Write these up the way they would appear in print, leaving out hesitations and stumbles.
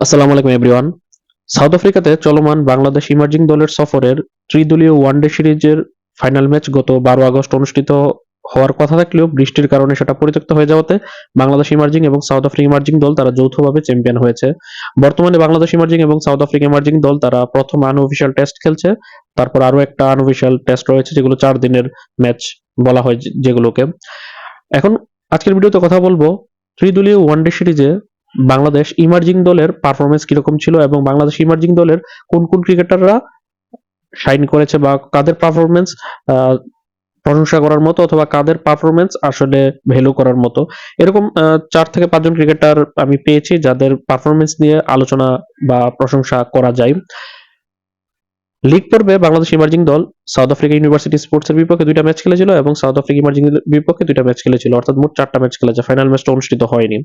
আসসালামু আলাইকুম everyone. South আফ্রিকাতে চলমান বাংলাদেশ ইমার্জিং দলের সফরের ত্রিদলীয় ওয়ানডে সিরিজের ফাইনাল ম্যাচ গত 12 আগস্ট অনুষ্ঠিত হওয়ার কথা থাকলেও বৃষ্টির কারণে সেটা পরিত্যক্ত হয়ে যাওয়াতে বাংলাদেশ ইমার্জিং এবং সাউথ আফ্রিকা ইমার্জিং দল তারা যৌথভাবে চ্যাম্পিয়ন হয়েছে। বর্তমানে বাংলাদেশ ইমার্জিং এবং সাউথ আফ্রিকা ইমার্জিং দল তারা প্রথম আনঅফিসিয়াল টেস্ট খেলছে। তারপর আরো একটা আনঅফিসিয়াল টেস্ট রয়েছে যেগুলো 4 দিনের ম্যাচ বলা হয় যেগুলোকে। এখন আজকের ভিডিওতে কথা বলবো ত্রিদলীয় ওয়ানডে সিরিজে বাংলাদেশ ইমার্জিং দলের পারফরমেন্স কিরকম ছিল এবং বাংলাদেশ ইমার্জিং দলের কোন কোন ক্রিকেটাররা শাইন করেছে বা কাদের পারফরমেন্স প্রশংসা করার মতো অথবা কাদের পারফরমেন্স আসলে ভ্যালু করার মতো। এরকম 4 থেকে 5 জন ক্রিকেটার আমি পেয়েছি যাদের পারফরমেন্স নিয়ে আলোচনা বা প্রশংসা করা যায়। লিগ পর্বে বাংলাদেশ ইমার্জিং দল সাউথ আফ্রিকা ইউনিভার্সিটি স্পোর্টসের বিপক্ষে 2টা ম্যাচ খেলেছিল এবং সাউথ আফ্রিকা ইমার্জিং বিপক্ষে 2টা ম্যাচ খেলেছিল, অর্থাৎ মোট 4টা ম্যাচ খেলেছে। ফাইনাল ম্যাচটা অনুষ্ঠিত হয়নি।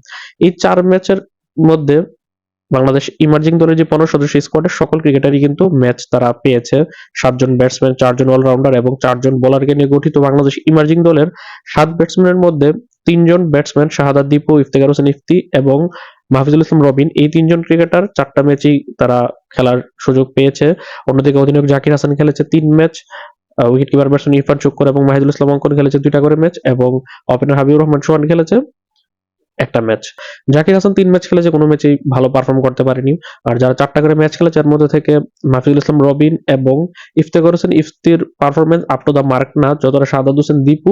এই 4 ম্যাচের মধ্যে বাংলাদেশ ইমার্জিং দলের যে 15 সদস্য স্কোয়াডের সকল ক্রিকেটারই কিন্তু ম্যাচ তারা পেয়েছে। 7 জন ব্যাটসম্যান, 4 জন অলরাউন্ডার এবং 4 জন বোলারকে নিয়ে গঠিত বাংলাদেশ ইমার্জিং দলের 7 ব্যাটসম্যানের মধ্যে 3 জন ব্যাটসম্যান শাহাদাত দীপু, ইফতেখার হোসেন ইফতি এবং মাহফুজুল ইসলাম রবিন, এই 3 জন ক্রিকেটার 4টা ম্যাচেই তারা খেলার সুযোগ পেয়েছে। অন্যদিকে অধিনায়ক জাকির হাসান খেলেছে 3 match, wicket keeper batsman Irfan Sukkur এবং মাহিদুল ইসলাম অঙ্কন খেলেছে 2টা করে ম্যাচ এবং ওপেনার হাবিবুর রহমান সোহান খেলেছে একটা ম্যাচ। জাকির হাসান 3 ম্যাচ খেলেছে, কোনো ম্যাচেই ভালো পারফর্ম করতে পারেনি। আর যারা 4টা করে ম্যাচ খেলেছে এর মধ্যে থেকে মাহফুজুল ইসলাম রবিন এবং ইফতেখার হোসেন ইফতির performance up to the mark না, যতটা শাহাদাত হোসেন দীপু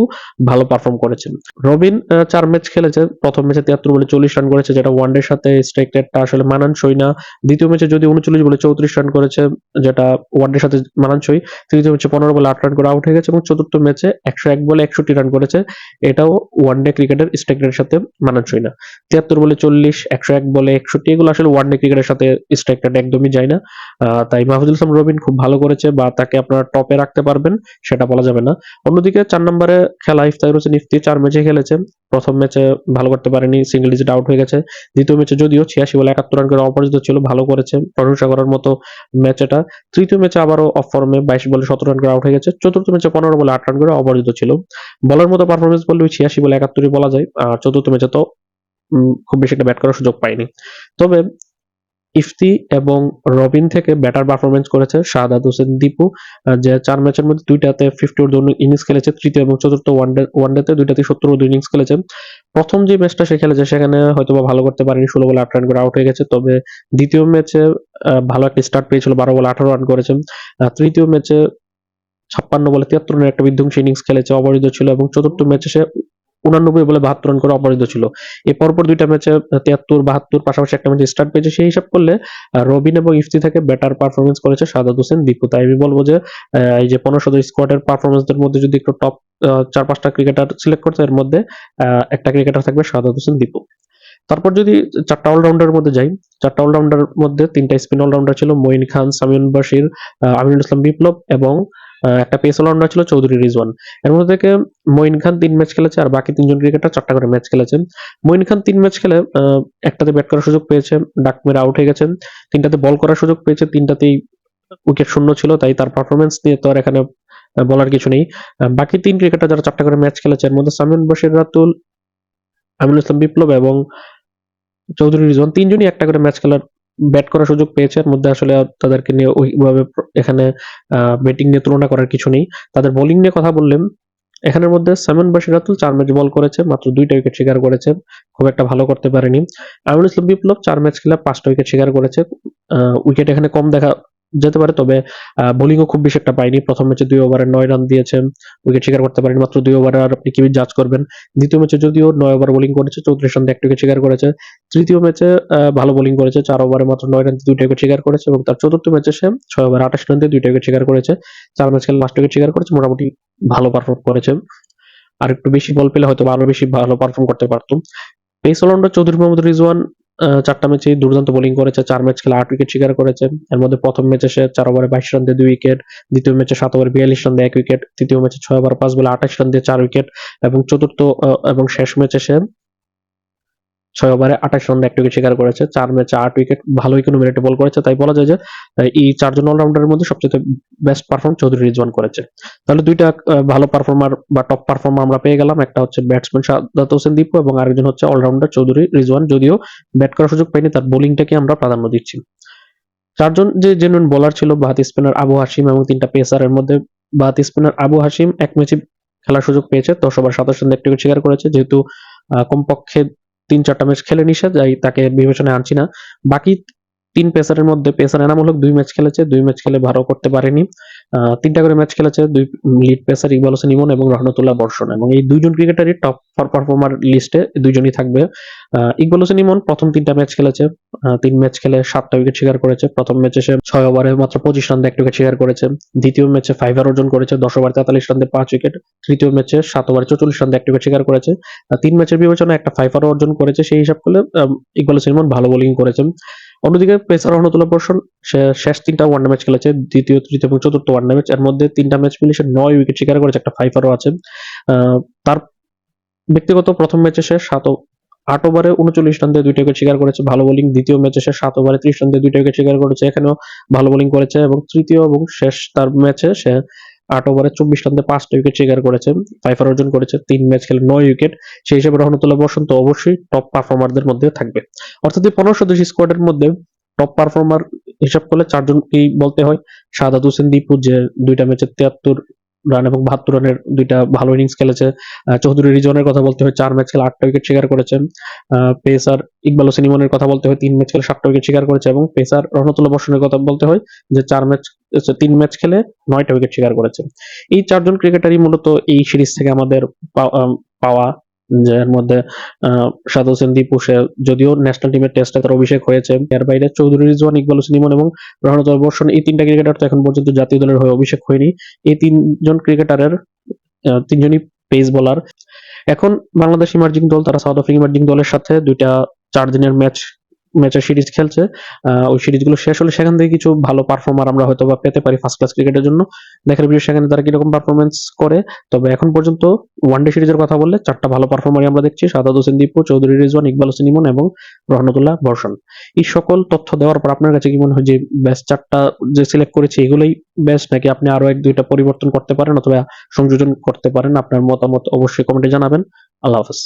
ভালো পারফর্ম করেছেন। রবিন 4 ম্যাচ খেলেছে, প্রথম ম্যাচে 73 বলে 40 রান করেছে, যেটা ওয়ানডের সাথে স্ট্রাইক রেটটা আসলে মানানসই না। দ্বিতীয় ম্যাচে যদি 39 বলে 34 রান করেছে, যেটা ওয়ানডের সাথে মানানসই। তৃতীয় ম্যাচে 15 বলে 8 রান করে আউট হয়ে গেছে এবং চতুর্থ ম্যাচে 101 বলে 61 রান করেছে, এটাও ওয়ানডে ক্রিকেটের স্ট্রাইক রেটের সাথে মানানসই না। 73 বলে 40, 101 বলে 61, এগুলো আসলে ওয়ানডে ক্রিকেটের সাথে স্ট্রাইক রেট একদমই যায় না। তাই মাহফুজুল ইসলাম রবিন খুব ভালো করেছে বা তাকে আপনারা টপে রাখতে পারবেন সেটা বলা যাবে না। অন্যদিকে 4 নম্বরে খেলা ইফতেখার হোসেন ইফতি 4 ম্যাচে খেলেছে। প্রথম ম্যাচে ভালো করতে পারেনি, সিঙ্গেল ডিজিট আউট হয়ে গেছে। দ্বিতীয় ম্যাচে যদিও 86 বলে 71 রান করে অপরাজিত ছিল, ভালো করেছে, প্রশংসা করার মতো ম্যাচ এটা। তৃতীয় ম্যাচে আবারও অফ ফর্মে 22 বলে 17 রান করে আউট হয়ে গেছে। চতুর্থ ম্যাচে 15 বলে 8 রান করে অপরাজিত ছিল। বলার মতো পারফরমেন্স বললে 86 বলে 71 বলা যায়। চতুর্থ ম্যাচে তো খুব বেশি একটা ব্যাট করার সুযোগ পায়নি। তবে ইফতি এবং রবিন থেকে ব্যাটার পারফরমেন্স করেছে শাহাদাত হোসেন দীপু, যে 4 ম্যাচের মধ্যে 2টাতে 50 ওভার ইনিংস খেলেছে। তৃতীয় এবং চতুর্থ ওয়ানডেতে 2টাতে 70 ওভার ইনিংস খেলেছে। প্রথম যে ম্যাচটা সে খেলেছে সেখানে হয়তোবা ভালো করতে পারেনি, 16 বলে 8 রান করে আউট হয়ে গেছে। তবে দ্বিতীয় ম্যাচে ভালো একটা স্টার্ট পেয়েছিল, 12 বলে 18 রান করেছে। তৃতীয় ম্যাচে 56 বলে 73 রানের একটা বিধ্বংসী ইনিংস খেলেছে, অপরাজিত ছিল এবং চতুর্থ ম্যাচে সে 89 বলে 72 রান করে অপরাজিত ছিল। এই পরপর 2টা ম্যাচে 73, 72, পাশাপাশি একটা ম্যাচে স্টার্ট পেয়েছে। সেই হিসাব করলে রবিন এবং ইফতি থেকে বেটার পারফরমেন্স করেছে শাহাদাত হোসেন দীপু। তাই আমি বলবো যে এই যে 15 সদস্য স্কোয়াডের পারফরমেন্সের মধ্যে যদি একটু টপ 4-5টা ক্রিকেটার সিলেক্ট করতে, এর মধ্যে একটা ক্রিকেটার থাকবে শাহাদাত হোসেন দীপু। তারপর যদি 4টা অলরাউন্ডারের মধ্যে যাই, 4টা অলরাউন্ডার মধ্যে 3টা স্পিন অলরাউন্ডার ছিল, মঈন খান, সামিউল বাশির, আমিনুল ইসলাম বিপ্লব এবং একটা পেস অলরাউন্ডার ছিল চৌধুরী রিজওয়ান। এর মধ্যে থেকে মঈন খান 3 ম্যাচ খেলেছে আর বাকি 3 জন ক্রিকেটার 4টা করে ম্যাচ খেলেছেন। মঈন খান 3 ম্যাচ খেলে একটাতে ব্যাট করার সুযোগ পেয়েছে, ডাক মেরে আউট হয়ে গেছেন। 3টাতে বল করার সুযোগ পেয়েছে, 3টাতেই উইকেট শূন্য ছিল, তাই তার পারফরমেন্স নিয়ে তো আর এখানে বলার কিছু নেই। বাকি 3 ক্রিকেটার যারা 4টা করে ম্যাচ খেলেছে এর মধ্যে সামিউল বাশির, রাতুল, আমিনুল ইসলাম বিপ্লব এবং চৌধুরী রিজওয়ান 3জনই একটা করে ম্যাচ খেলার ব্যাট করার সুযোগ পেয়েছে। এর মধ্যে আসলে তাদেরকে নিয়ে ওইভাবে এখানে ব্যাটিং নিয়ে তুলনা করার কিছু নেই। তাদের বোলিং নিয়ে কথা বললেন, এখানের মধ্যে সামিউল বাশির রাতুল 4 ম্যাচ বল করেছে, মাত্র 2টা উইকেট শিকার করেছে, খুব একটা ভালো করতে পারেনি। আমিনুল ইসলাম বিপ্লব 4 ম্যাচ খেলে 5টা উইকেট শিকার করেছে, উইকেট এখানে কম দেখা যেতে পারে, তবে বোলিংও খুব বেশি একটা পায়নি। প্রথম ম্যাচে 2 ওভারে 9 রান দিয়েছে, উইকেট শিকার করতে পারেনি মাত্র 2 ওভারে, আর আপনি কি জাজ করবেন। দ্বিতীয় ম্যাচে যদিও 9 ওভার বোলিং করেছে, 34 রান দিয়ে একটা উইকেট শিকার করেছে। তৃতীয় ম্যাচে ভালো বোলিং করেছে, 4 ওভারে মাত্র 9 রান দিয়ে 2টা উইকেট শিকার করেছে এবং তার চতুর্থ ম্যাচে সে 6 ওভারে 28 রান দিয়ে 2টা উইকেট শিকার করেছে। 4 ম্যাচ খেলে 5টা উইকেট শিকার করেছে, মোটামুটি ভালো পারফর্ম করেছে। আর একটু বেশি বল পেলে হয়তো আরো বেশি ভালো পারফর্ম করতে পারতো। পেস অলরাউন্ডার চৌধুরী মোহাম্মদ রিজওয়ান 4টা ম্যাচে দুর্দান্ত বোলিং করেছে, 4 ম্যাচ খেলে 8 উইকেট শিকার করেছে। এর মধ্যে প্রথম ম্যাচে সে 4 ওভারে 22 রান দিয়ে 2 উইকেট, দ্বিতীয় ম্যাচে 7 ওভারে 42 রান দিয়ে 1 উইকেট, তৃতীয় ম্যাচে 6 ওভার 5 বলে 28 রান দিয়ে 4 উইকেট এবং চতুর্থ এবং শেষ ম্যাচে সে 6 ওভারে 28 রানে 1 উইকেট শিকার করেছে। 4 ম্যাচে 8 উইকেট, ভালোই কোনো মেরিটে বল করেছে। তাই বলা যায় যে এই 4 জন অলরাউন্ডারের মধ্যে সবচেয়ে বেস্ট পারফর্ম চৌধুরী রিজওয়ান করেছে। তাহলে ২ টা ভালো পারফর্মার বা টপ পারফর্মার আমরা পেয়ে গেলাম। একটা হচ্ছে ব্যাটসম্যান শাহাদাত হোসেন দীপু এবং আরেকজন হচ্ছে অলরাউন্ডার চৌধুরী রিজওয়ান। যদিও ব্যাট করার সুযোগ পায়নি, তার বোলিংটাকে আমরা প্রাধান্য দিচ্ছি। 4 জন যে জেনুইন বোলার ছিল, বাঁহাতি স্পিনার আবু হাশিম এবং ৩ টা পেসারের মধ্যে বাঁহাতি স্পিনার আবু হাশিম ১ ম্যাচে খেলার সুযোগ পেয়েছে। ১০ ওভার ২৭ রানে ১ উইকেট শিকার করেছে। যেহেতু কমপক্ষে ৩-৪ টা ম্যাচ খেলেনি সে, তাই তাকে বিবেচনায় আনছি না। বাকি ৩ পেসারের মধ্যে পেসার এনামুল হক ২ ম্যাচ খেলেছে। ২ ম্যাচ খেলে ভালো করতে পারেনি। ৩ টা করে ম্যাচ খেলেছে ২ লিড পেসার ইকবাল হোসেন ইমন এবং রহমতুল্লাহ বর্ষণ, এবং এই ২ জন ক্রিকেটারই টপ পারফর্মার লিস্টে ২ জনই থাকবে। ইকবাল হোসেন ইমন প্রথম ৩ টা ম্যাচ খেলেছে। ৩ ম্যাচ খেলে ৭ টা উইকেট শিকার করেছে। প্রথম ম্যাচে সে ৬ ওভারে মাত্র ২৫ রানে ১ উইকেট শিকার করেছে। দ্বিতীয় ম্যাচে 5 অর্জন করেছে ১০ ওভার ৪৩ রানে ৫ উইকেট। তৃতীয় ম্যাচে ৭ ওভারে ৪৪ রানে ১ উইকেট শিকার করেছে। ৩ ম্যাচের বিবেচনায় একটা 5 অর্জন করেছে। সেই হিসাব করলে ইকবাল হোসেন ইমন ভালো বোলিং করেছেন। অন্যদিকে পেসার রহমতুল্লাহ বর্ষণ সে শেষ ৩ টা ওয়ানডে ম্যাচ খেলেছে, দ্বিতীয়, তৃতীয় এবং চতুর্থ ওয়ানডে ম্যাচ। এর মধ্যে ৩ টা ম্যাচ মিলে সে ৯ উইকেট শিকার করেছে, একটা 5 আছে। তার ব্যক্তিগত প্রথম ম্যাচে সে ৮ ওভারে ৩৯ রান দিয়ে ২ টা উইকেট শিকার করেছে, ভালো বোলিং। দ্বিতীয় ম্যাচে সে ৭ ওভারে ৩০ রান দিয়ে ২ টা উইকেট শিকার করেছে, এখানেও ভালো বোলিং করেছে। এবং তৃতীয় এবং শেষ তার ম্যাচে সে ৮ ওভারে ২৪ রান দিয়ে ৫ টা উইকেট শিকার করেছে, 5 অর্জন করেছে। ৩ ম্যাচ খেলে ৯ উইকেট। সেই হিসেবে রহমতুল্লাহ বর্ষণ তো অবশ্যই টপ পারফর্মারদের মধ্যে থাকবে। অর্থাৎ এই ১৫ সদস্য স্কোয়াডের মধ্যে টপ পারফর্মার হিসাব করলে ৪ জনকেই বলতে হয়। শাহাদাত হোসেন দীপু যে ২ টা ম্যাচে ৭৩ রান এবং ৭২ রানের ২ টা ভালো ইনিংস খেলেছে। চৌধুরী রিজওয়ানের কথা বলতে হয়, ৪ ম্যাচ খেলে ৮ টা উইকেট শিকার করেছেন। পেসার ইকবাল হোসেন ইমনের কথা বলতে হয়, ৩ ম্যাচ খেলে ৭ টা উইকেট শিকার করেছে। এবং পেসার রহমতুল্লাহ বর্ষণের কথা বলতে হয় যে ৩ ম্যাচ খেলে ৯ টা উইকেট শিকার করেছে। এই ৪ জন ক্রিকেটারই মূলত এই সিরিজ থেকে আমাদের পাওয়া, যার মধ্যে শাহাদাত হোসেন দীপু সে যদিও ন্যাশনাল টিমের টেস্টে তার অভিষেক হয়েছে। এর বাইরে চৌধুরী রিজওয়ান, ইকবাল হোসেন ইমন এবং রহমতুল্লাহ বর্ষণ, এই ৩ টা ক্রিকেটার তো এখন পর্যন্ত জাতীয় দলের হয়ে অভিষেক হয়নি। এই ৩ জন ক্রিকেটারের ৩ জনই পেস বোলার। এখন বাংলাদেশ ইমার্জিং দল তারা সাউথ আফ্রিকা ইমার্জিং দলের সাথে ২টা ৪ দিনের ম্যাচের সিরিজ খেলছে। ওই সিরিজগুলো শেষ হলে সেখান থেকে কিছু ভালো পারফর্মার আমরা হয়তো বা পেতে পারি ফার্স্ট ক্লাস ক্রিকেটের জন্য। দেখার বিষয় সেখানে তারা কিরকম পারফরমেন্স করে। তবে এখন পর্যন্ত ওয়ানডে সিরিজের কথা বললে ৪ টা ভালো পারফর্মারই আমরা দেখছি: শাহাদাত হোসেন দীপু, চৌধুরী রিজওয়ান, ইকবাল হোসেন ইমন এবং রহমতুল্লাহ বর্ষণ। এই সকল তথ্য দেওয়ার পর আপনার কাছে কি মনে হয় যে বেস্ট ৪ টা যে সিলেক্ট করেছি এগুলোই বেস্ট, নাকি আপনি আরো ১-২টা পরিবর্তন করতে পারেন অথবা সংযোজন করতে পারেন? আপনার মতামত অবশ্যই কমেন্টে জানাবেন। আল্লাহ হাফেজ।